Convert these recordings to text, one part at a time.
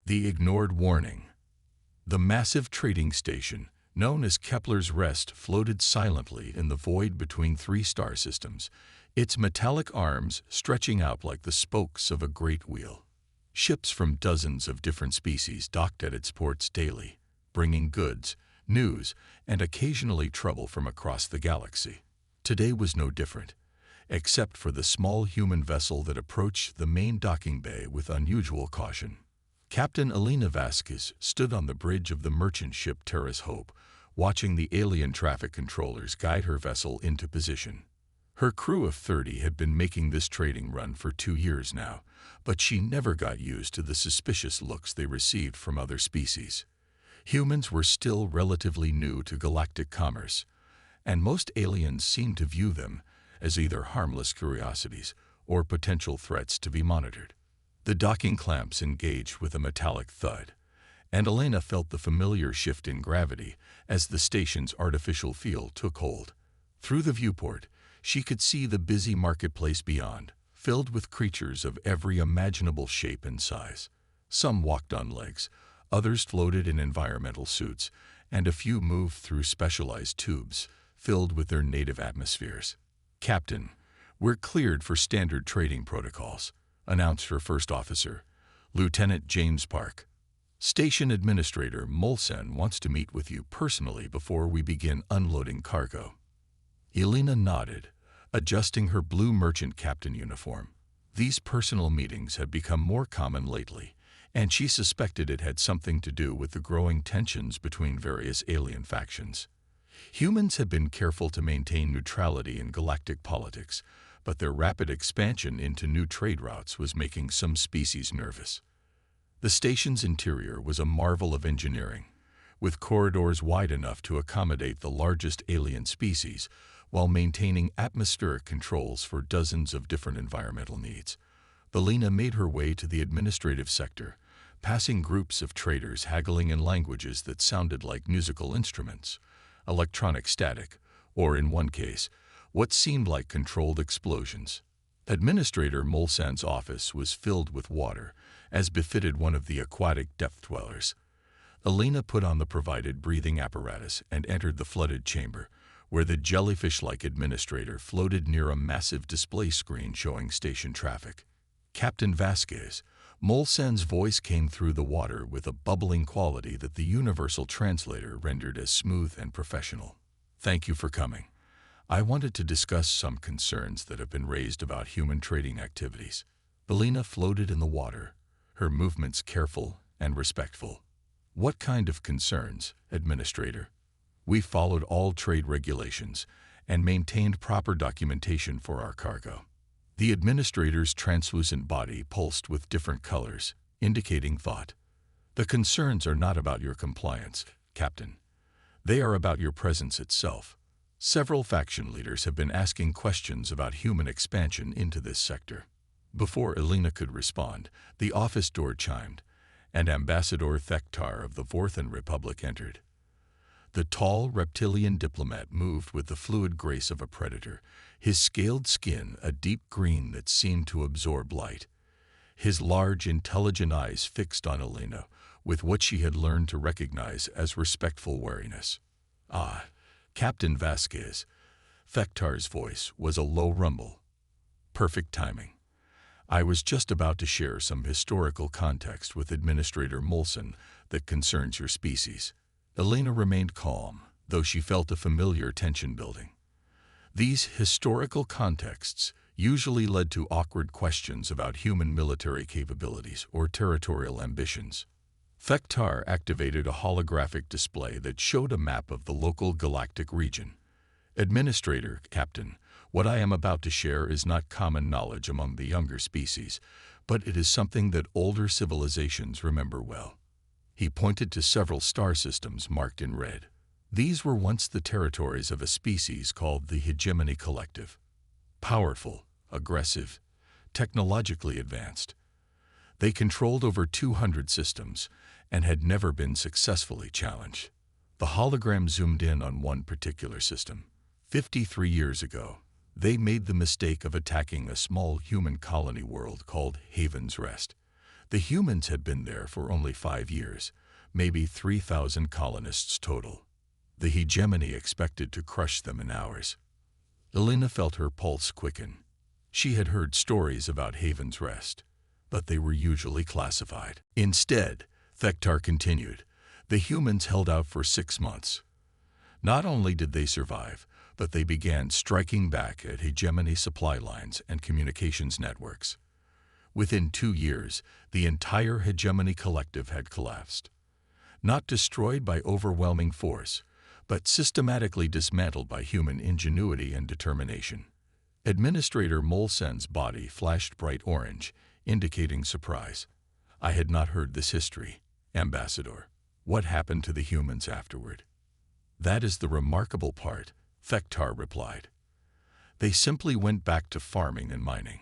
The ignored warning. The massive trading station, known as Kepler's Rest, floated silently in the void between three star systems, its metallic arms stretching out like the spokes of a great wheel. Ships from dozens of different species docked at its ports daily, bringing goods, news, and occasionally trouble from across the galaxy. Today was no different, except for the small human vessel that approached the main docking bay with unusual caution. Captain Elena Vasquez stood on the bridge of the merchant ship Terra's Hope, watching the alien traffic controllers guide her vessel into position. Her crew of 30 had been making this trading run for 2 years now, but she never got used to the suspicious looks they received from other species. Humans were still relatively new to galactic commerce, and most aliens seemed to view them as either harmless curiosities or potential threats to be monitored. The docking clamps engaged with a metallic thud, and Elena felt the familiar shift in gravity as the station's artificial field took hold. Through the viewport, she could see the busy marketplace beyond, filled with creatures of every imaginable shape and size. Some walked on legs, others floated in environmental suits, and a few moved through specialized tubes filled with their native atmospheres. "Captain, we're cleared for standard trading protocols," announced her first officer, Lieutenant James Park. "Station Administrator Molsen wants to meet with you personally before we begin unloading cargo." Elena nodded, adjusting her blue merchant captain uniform. These personal meetings had become more common lately, and she suspected it had something to do with the growing tensions between various alien factions. Humans had been careful to maintain neutrality in galactic politics, but their rapid expansion into new trade routes was making some species nervous. The station's interior was a marvel of engineering, with corridors wide enough to accommodate the largest alien species while maintaining atmospheric controls for dozens of different environmental needs. Elena made her way to the administrative sector, passing groups of traders haggling in languages that sounded like musical instruments, electronic static, or in one case, what seemed like controlled explosions. Administrator Molsan's office was filled with water, as befitted one of the aquatic depth dwellers. Elena put on the provided breathing apparatus and entered the flooded chamber, where the jellyfish-like administrator floated near a massive display screen showing station traffic. "Captain Vasquez," Molsan's voice came through the water with a bubbling quality that the universal translator rendered as smooth and professional. "Thank you for coming. I wanted to discuss some concerns that have been raised about human trading activities." Elena floated in the water, her movements careful and respectful. "What kind of concerns, Administrator?" "We followed all trade regulations and maintained proper documentation for our cargo." The administrator's translucent body pulsed with different colors, indicating thought. "The concerns are not about your compliance, Captain. They are about your presence itself. Several faction leaders have been asking questions about human expansion into this sector." Before Elena could respond, the office door chimed, and Ambassador Thektar of the Vorthan Republic entered. The tall, reptilian diplomat moved with the fluid grace of a predator, his scaled skin a deep green that seemed to absorb light. His large, intelligent eyes fixed on Elena with what she had learned to recognize as respectful wariness. "Ah, Captain Vasquez." Thektar's voice was a low rumble. "Perfect timing. I was just about to share some historical context with Administrator Molsen that concerns your species." Elena remained calm, though she felt a familiar tension building. These historical contexts usually led to awkward questions about human military capabilities or territorial ambitions. Thektar activated a holographic display that showed a map of the local galactic region. "Administrator, Captain, what I am about to share is not common knowledge among the younger species, but it is something that older civilizations remember well." He pointed to several star systems marked in red. These were once the territories of a species called the Hegemony Collective. Powerful, aggressive, technologically advanced. They controlled over 200 systems and had never been successfully challenged. The hologram zoomed in on one particular system. 53 years ago, they made the mistake of attacking a small human colony world called Haven's Rest. The humans had been there for only 5 years, maybe 3,000 colonists total. The hegemony expected to crush them in hours. Elena felt her pulse quicken. She had heard stories about Haven's Rest, but they were usually classified. Instead, Thektar continued, the humans held out for 6 months. Not only did they survive, but they began striking back at hegemony supply lines and communications networks. Within 2 years, the entire hegemony collective had collapsed. Not destroyed by overwhelming force, but systematically dismantled by human ingenuity and determination. Administrator Molsen's body flashed bright orange, indicating surprise. I had not heard this history, Ambassador. What happened to the humans afterward? That is the remarkable part, Thektar replied. They simply went back to farming and mining.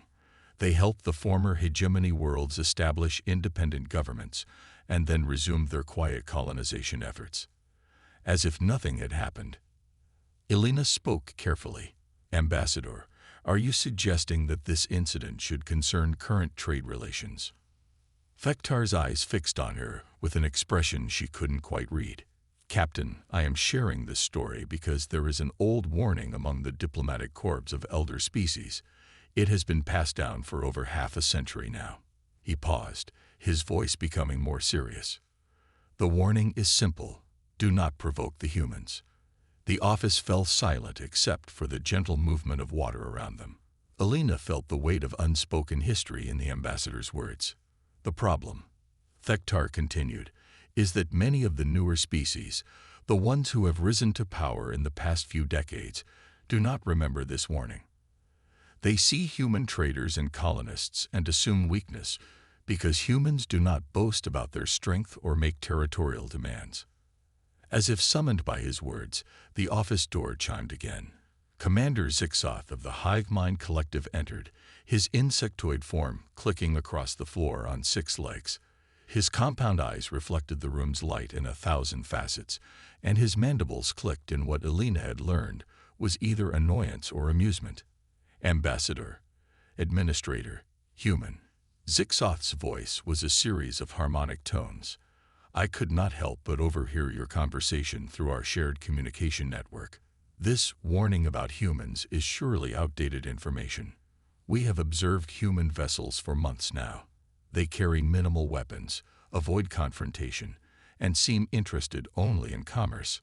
They helped the former hegemony worlds establish independent governments and then resumed their quiet colonization efforts. As if nothing had happened. Elena spoke carefully. Ambassador, are you suggesting that this incident should concern current trade relations? Thektar's eyes fixed on her with an expression she couldn't quite read. Captain, I am sharing this story because there is an old warning among the diplomatic corps of elder species. It has been passed down for over half a century now. He paused, his voice becoming more serious. The warning is simple. Do not provoke the humans. The office fell silent except for the gentle movement of water around them. Elena felt the weight of unspoken history in the ambassador's words. The problem, Thektar continued, is that many of the newer species, the ones who have risen to power in the past few decades, do not remember this warning. They see human traders and colonists and assume weakness because humans do not boast about their strength or make territorial demands. As if summoned by his words, the office door chimed again. Commander Zixoth of the Hive Mind Collective entered, his insectoid form clicking across the floor on 6 legs. His compound eyes reflected the room's light in 1,000 facets, and his mandibles clicked in what Elena had learned was either annoyance or amusement. Ambassador, Administrator, Human. Zixoth's voice was a series of harmonic tones. I could not help but overhear your conversation through our shared communication network. This warning about humans is surely outdated information. We have observed human vessels for months now. They carry minimal weapons, avoid confrontation, and seem interested only in commerce.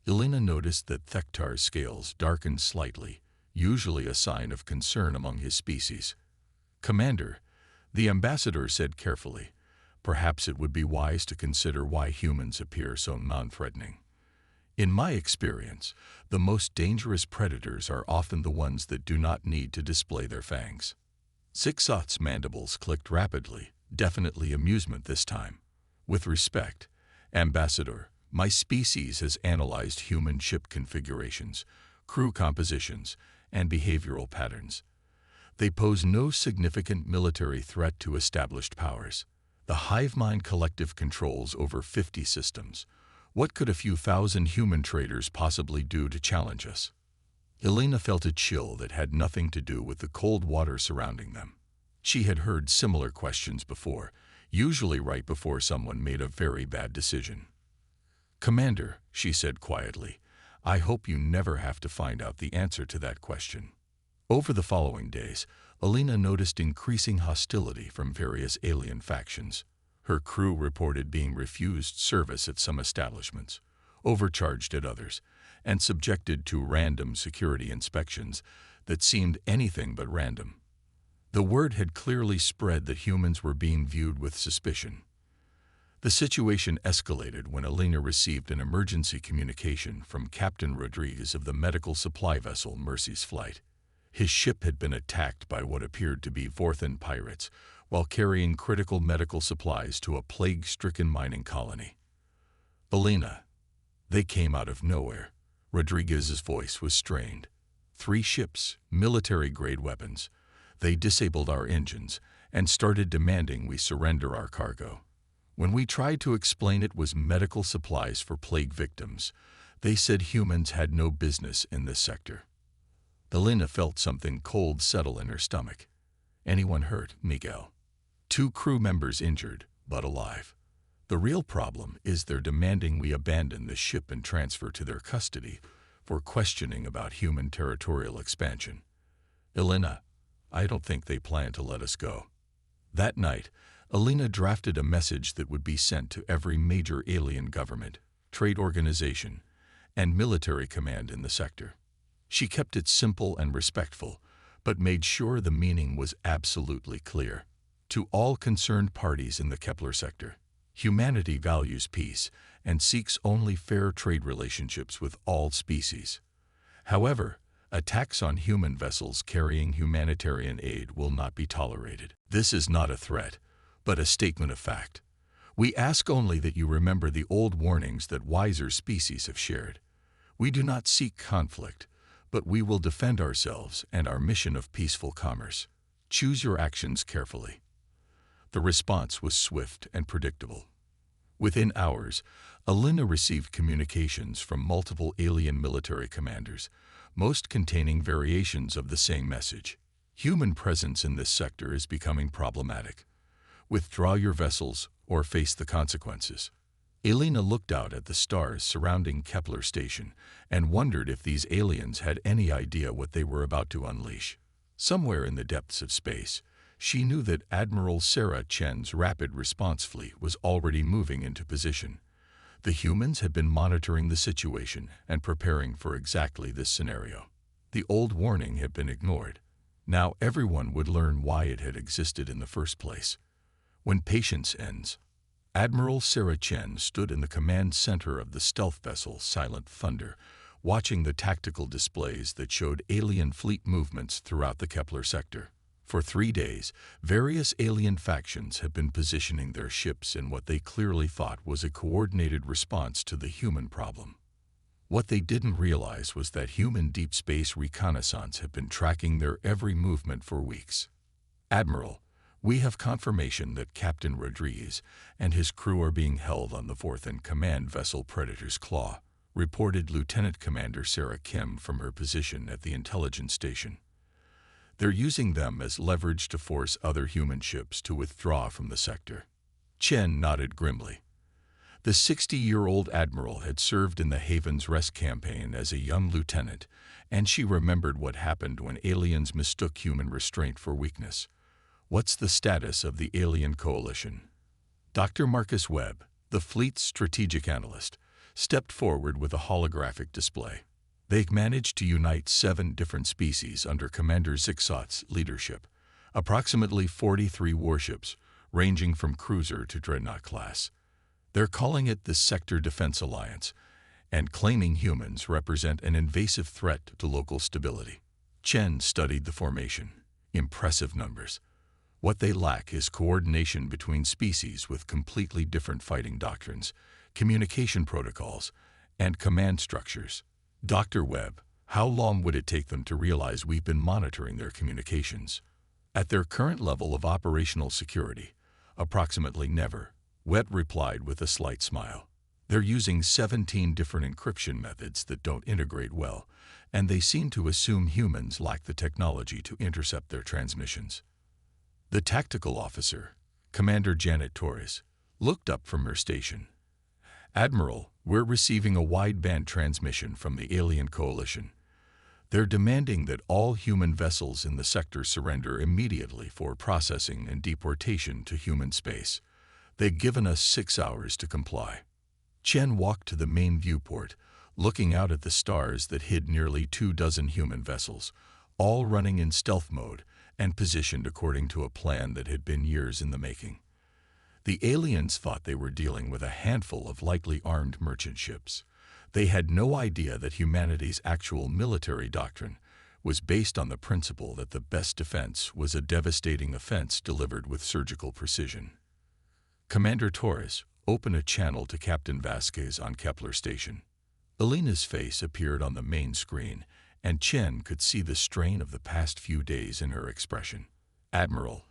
Elena noticed that Thektar's scales darkened slightly, usually a sign of concern among his species. Commander, the ambassador said carefully, perhaps it would be wise to consider why humans appear so non-threatening. In my experience, the most dangerous predators are often the ones that do not need to display their fangs. Zixoth's mandibles clicked rapidly, definitely amusement this time. With respect, Ambassador, my species has analyzed human ship configurations, crew compositions, and behavioral patterns. They pose no significant military threat to established powers. The Hive Mind Collective controls over 50 systems. What could a few thousand human traders possibly do to challenge us? Elena felt a chill that had nothing to do with the cold water surrounding them. She had heard similar questions before, usually right before someone made a very bad decision. Commander, she said quietly, I hope you never have to find out the answer to that question. Over the following days, Elena noticed increasing hostility from various alien factions. Her crew reported being refused service at some establishments, overcharged at others, and subjected to random security inspections that seemed anything but random. The word had clearly spread that humans were being viewed with suspicion. The situation escalated when Elena received an emergency communication from Captain Rodriguez of the medical supply vessel Mercy's Flight. His ship had been attacked by what appeared to be Vorthan pirates while carrying critical medical supplies to a plague-stricken mining colony. Elena. They came out of nowhere. Rodriguez's voice was strained. 3 ships, military-grade weapons. They disabled our engines and started demanding we surrender our cargo. When we tried to explain it was medical supplies for plague victims, they said humans had no business in this sector. Elena felt something cold settle in her stomach. Anyone hurt, Miguel? 2 crew members injured, but alive. The real problem is they're demanding we abandon the ship and transfer to their custody for questioning about human territorial expansion. Elena, I don't think they plan to let us go. That night, Elena drafted a message that would be sent to every major alien government, trade organization, and military command in the sector. She kept it simple and respectful, but made sure the meaning was absolutely clear. To all concerned parties in the Kepler sector, humanity values peace and seeks only fair trade relationships with all species. However, attacks on human vessels carrying humanitarian aid will not be tolerated. This is not a threat, but a statement of fact. We ask only that you remember the old warnings that wiser species have shared. We do not seek conflict, but we will defend ourselves and our mission of peaceful commerce. Choose your actions carefully. The response was swift and predictable. Within hours, Elena received communications from multiple alien military commanders, most containing variations of the same message. Human presence in this sector is becoming problematic. Withdraw your vessels or face the consequences. Elena looked out at the stars surrounding Kepler Station and wondered if these aliens had any idea what they were about to unleash. Somewhere in the depths of space, she knew that Admiral Sarah Chen's rapid response fleet was already moving into position. The humans had been monitoring the situation and preparing for exactly this scenario. The old warning had been ignored. Now everyone would learn why it had existed in the first place. When patience ends, Admiral Sarah Chen stood in the command center of the stealth vessel Silent Thunder, watching the tactical displays that showed alien fleet movements throughout the Kepler sector. For 3 days, various alien factions have been positioning their ships in what they clearly thought was a coordinated response to the human problem. What they didn't realize was that human deep space reconnaissance had been tracking their every movement for weeks. Admiral, we have confirmation that Captain Rodriguez and his crew are being held on the 4th and command vessel Predator's Claw, reported Lieutenant Commander Sarah Kim from her position at the intelligence station. They're using them as leverage to force other human ships to withdraw from the sector. Chen nodded grimly. The 60-year-old admiral had served in the Haven's Rest campaign as a young lieutenant, and she remembered what happened when aliens mistook human restraint for weakness. What's the status of the alien coalition? Dr. Marcus Webb, the fleet's strategic analyst, stepped forward with a holographic display. They managed to unite 7 different species under Commander Zixot's leadership, approximately 43 warships, ranging from cruiser to dreadnought class. They're calling it the Sector Defense Alliance, and claiming humans represent an invasive threat to local stability. Chen studied the formation. Impressive numbers. What they lack is coordination between species with completely different fighting doctrines, communication protocols, and command structures. Dr. Webb, how long would it take them to realize we've been monitoring their communications? At their current level of operational security, approximately never, Webb replied with a slight smile. They're using 17 different encryption methods that don't integrate well, and they seem to assume humans lack the technology to intercept their transmissions. The tactical officer, Commander Janet Torres, looked up from her station. Admiral, we're receiving a wideband transmission from the alien coalition. They're demanding that all human vessels in the sector surrender immediately for processing and deportation to human space. They've given us 6 hours to comply. Chen walked to the main viewport, looking out at the stars that hid nearly 24 human vessels, all running in stealth mode and positioned according to a plan that had been years in the making. The aliens thought they were dealing with a handful of lightly armed merchant ships. They had no idea that humanity's actual military doctrine was based on the principle that the best defense was a devastating offense delivered with surgical precision. Commander Torres, open a channel to Captain Vasquez on Kepler Station. Elena's face appeared on the main screen, and Chen could see the strain of the past few days in her expression. Admiral,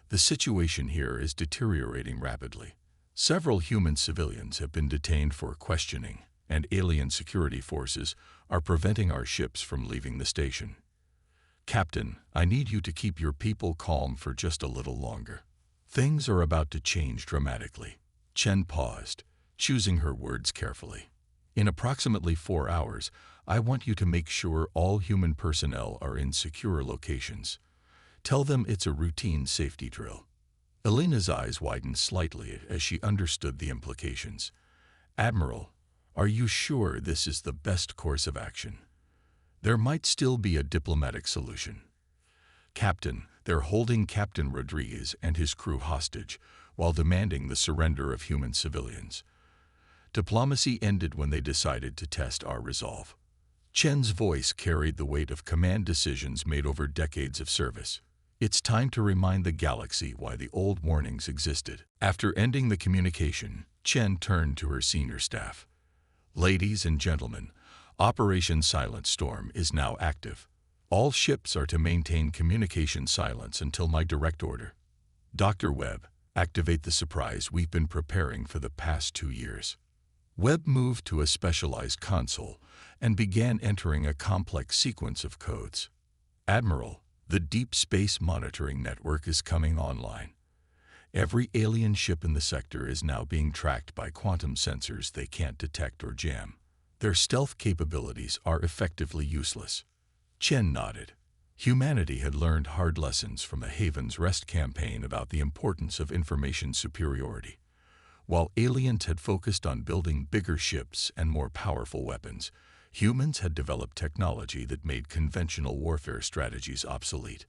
the situation here is deteriorating rapidly. Several human civilians have been detained for questioning, and alien security forces are preventing our ships from leaving the station. Captain, I need you to keep your people calm for just a little longer. Things are about to change dramatically. Chen paused, choosing her words carefully. In approximately 4 hours, I want you to make sure all human personnel are in secure locations. Tell them it's a routine safety drill. Elena's eyes widened slightly as she understood the implications. Admiral, are you sure this is the best course of action? There might still be a diplomatic solution. Captain, they're holding Captain Rodriguez and his crew hostage while demanding the surrender of human civilians. Diplomacy ended when they decided to test our resolve. Chen's voice carried the weight of command decisions made over decades of service. It's time to remind the galaxy why the old warnings existed. After ending the communication, Chen turned to her senior staff. Ladies and gentlemen, Operation Silent Storm is now active. All ships are to maintain communication silence until my direct order. Dr. Webb, activate the surprise we've been preparing for the past 2 years. Webb moved to a specialized console and began entering a complex sequence of codes. Admiral, the Deep Space Monitoring Network is coming online. Every alien ship in the sector is now being tracked by quantum sensors they can't detect or jam. Their stealth capabilities are effectively useless. Chen nodded. Humanity had learned hard lessons from the Haven's Rest campaign about the importance of information superiority. While aliens had focused on building bigger ships and more powerful weapons, humans had developed technology that made conventional warfare strategies obsolete.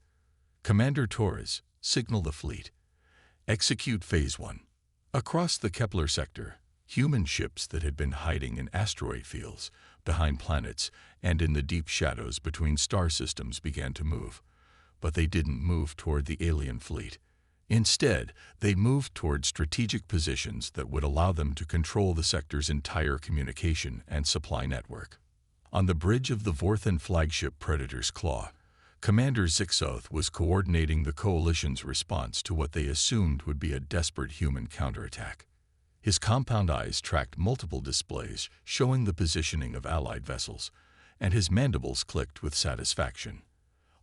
Commander Torres, signal the fleet. Execute Phase 1. Across the Kepler sector, human ships that had been hiding in asteroid fields, behind planets, and in the deep shadows between star systems began to move. But they didn't move toward the alien fleet. Instead, they moved toward strategic positions that would allow them to control the sector's entire communication and supply network. On the bridge of the Vorthan flagship Predator's Claw, Commander Zixoth was coordinating the Coalition's response to what they assumed would be a desperate human counterattack. His compound eyes tracked multiple displays showing the positioning of Allied vessels, and his mandibles clicked with satisfaction.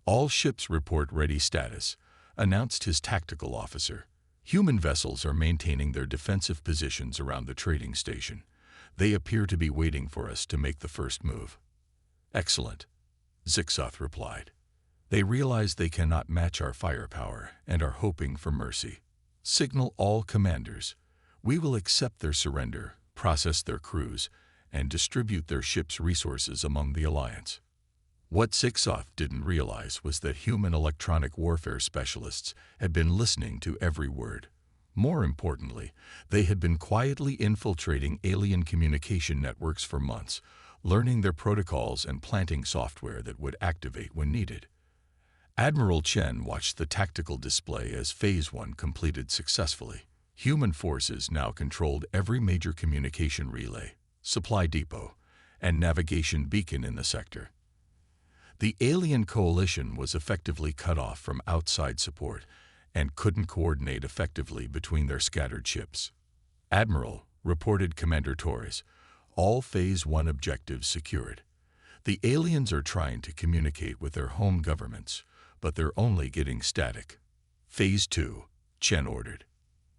All ships report ready status, announced his tactical officer. Human vessels are maintaining their defensive positions around the trading station. They appear to be waiting for us to make the first move. Excellent, Zixoth replied. They realize they cannot match our firepower and are hoping for mercy. Signal all commanders. We will accept their surrender, process their crews, and distribute their ships' resources among the Alliance. What Zixoth didn't realize was that human electronic warfare specialists had been listening to every word. More importantly, they had been quietly infiltrating alien communication networks for months, learning their protocols and planting software that would activate when needed. Admiral Chen watched the tactical display as Phase 1 completed successfully. Human forces now controlled every major communication relay, supply depot, and navigation beacon in the sector. The alien coalition was effectively cut off from outside support and couldn't coordinate effectively between their scattered ships. Admiral, reported Commander Torres, all Phase 1 objectives secured. The aliens are trying to communicate with their home governments, but they're only getting static. Phase 2, Chen ordered.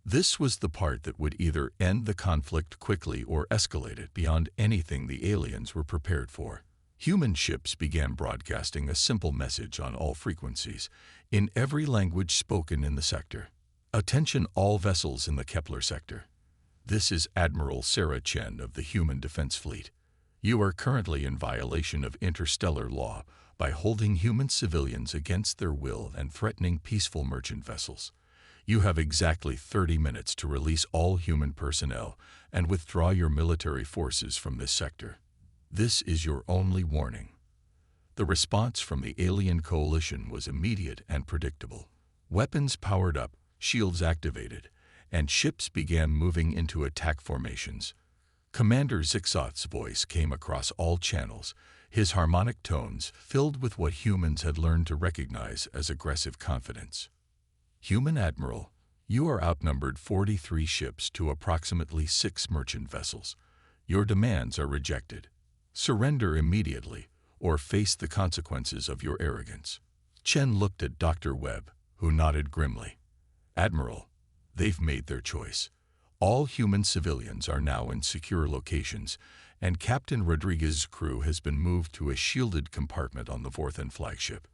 This was the part that would either end the conflict quickly or escalate it beyond anything the aliens were prepared for. Human ships began broadcasting a simple message on all frequencies, in every language spoken in the sector. Attention all vessels in the Kepler sector. This is Admiral Sarah Chen of the Human Defense Fleet. You are currently in violation of interstellar law by holding human civilians against their will and threatening peaceful merchant vessels. You have exactly 30 minutes to release all human personnel and withdraw your military forces from this sector. This is your only warning. The response from the alien coalition was immediate and predictable. Weapons powered up, shields activated, and ships began moving into attack formations. Commander Zixoth's voice came across all channels, his harmonic tones filled with what humans had learned to recognize as aggressive confidence. Human Admiral, you are outnumbered 43 ships to approximately 6 merchant vessels. Your demands are rejected. Surrender immediately, or face the consequences of your arrogance. Chen looked at Dr. Webb, who nodded grimly. Admiral, They've made their choice. All human civilians are now in secure locations, and Captain Rodriguez's crew has been moved to a shielded compartment on the Vorthen flagship.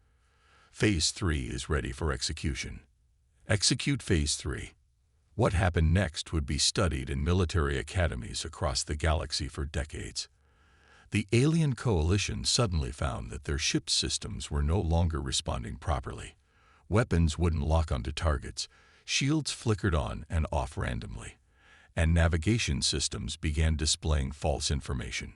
Phase 3 is ready for execution. Execute Phase 3. What happened next would be studied in military academies across the galaxy for decades. The alien coalition suddenly found that their ship's systems were no longer responding properly. Weapons wouldn't lock onto targets, shields flickered on and off randomly, and navigation systems began displaying false information.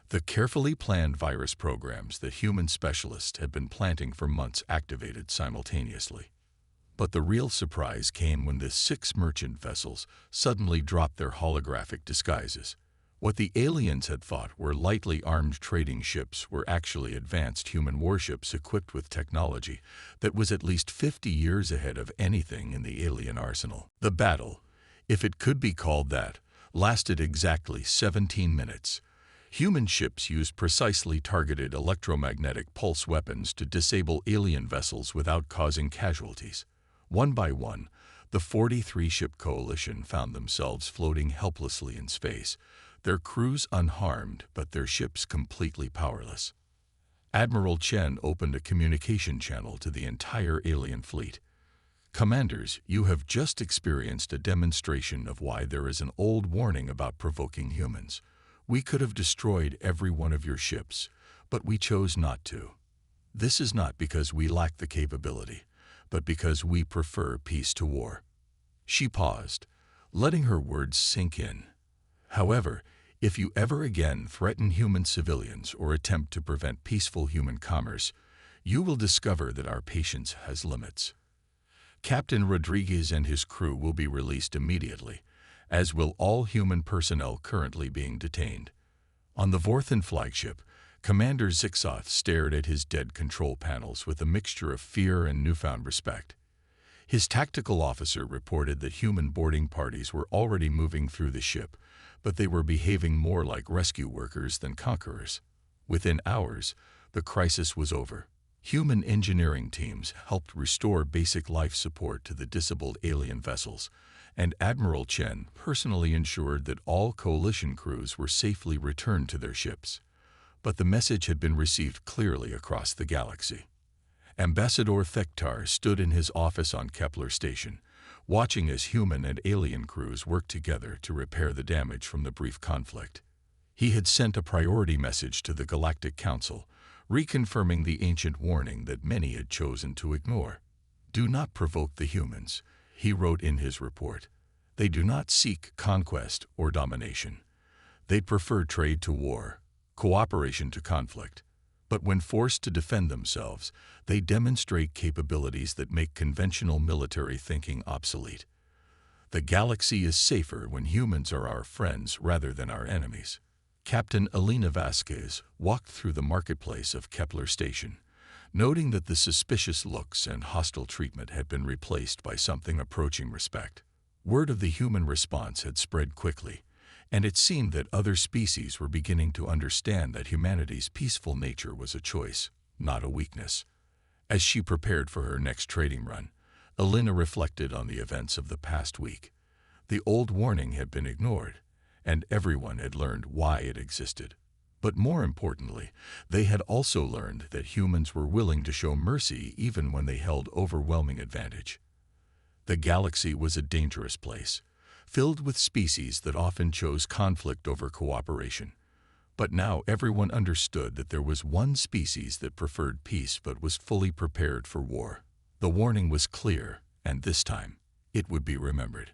The carefully planned virus programs that human specialists had been planting for months activated simultaneously. But the real surprise came when the 6 merchant vessels suddenly dropped their holographic disguises. What the aliens had thought were lightly armed trading ships were actually advanced human warships equipped with technology that was at least 50 years ahead of anything in the alien arsenal. The battle, if it could be called that, lasted exactly 17 minutes. Human ships used precisely targeted electromagnetic pulse weapons to disable alien vessels without causing casualties. One by one, the 43-ship coalition found themselves floating helplessly in space, their crews unharmed but their ships completely powerless. Admiral Chen opened a communication channel to the entire alien fleet. "Commanders, you have just experienced a demonstration of why there is an old warning about provoking humans. We could have destroyed every one of your ships, but we chose not to. This is not because we lack the capability, but because we prefer peace to war." She paused, letting her words sink in. "However, if you ever again threaten human civilians or attempt to prevent peaceful human commerce, you will discover that our patience has limits." Captain Rodriguez and his crew will be released immediately, as will all human personnel currently being detained. On the Vorthen flagship, Commander Zixoth stared at his dead control panels with a mixture of fear and newfound respect. His tactical officer reported that human boarding parties were already moving through the ship, but they were behaving more like rescue workers than conquerors. Within hours, the crisis was over. Human engineering teams helped restore basic life support to the disabled alien vessels, and Admiral Chen personally ensured that all coalition crews were safely returned to their ships. But the message had been received clearly across the galaxy. Ambassador Thektar stood in his office on Kepler Station, watching as human and alien crews worked together to repair the damage from the brief conflict. He had sent a priority message to the Galactic Council, reconfirming the ancient warning that many had chosen to ignore. "Do not provoke the humans," he wrote in his report. "They do not seek conquest or domination. They prefer trade to war, cooperation to conflict. But when forced to defend themselves, they demonstrate capabilities that make conventional military thinking obsolete. The galaxy is safer when humans are our friends rather than our enemies." Captain Elena Vasquez walked through the marketplace of Kepler Station, noting that the suspicious looks and hostile treatment had been replaced by something approaching respect. Word of the human response had spread quickly, and it seemed that other species were beginning to understand that humanity's peaceful nature was a choice, not a weakness. As she prepared for her next trading run, Elena reflected on the events of the past week. The old warning had been ignored, and everyone had learned why it existed. But more importantly, they had also learned that humans were willing to show mercy even when they held overwhelming advantage. The galaxy was a dangerous place, filled with species that often chose conflict over cooperation. But now everyone understood that there was one species that preferred peace but was fully prepared for war. The warning was clear, and this time, it would be remembered.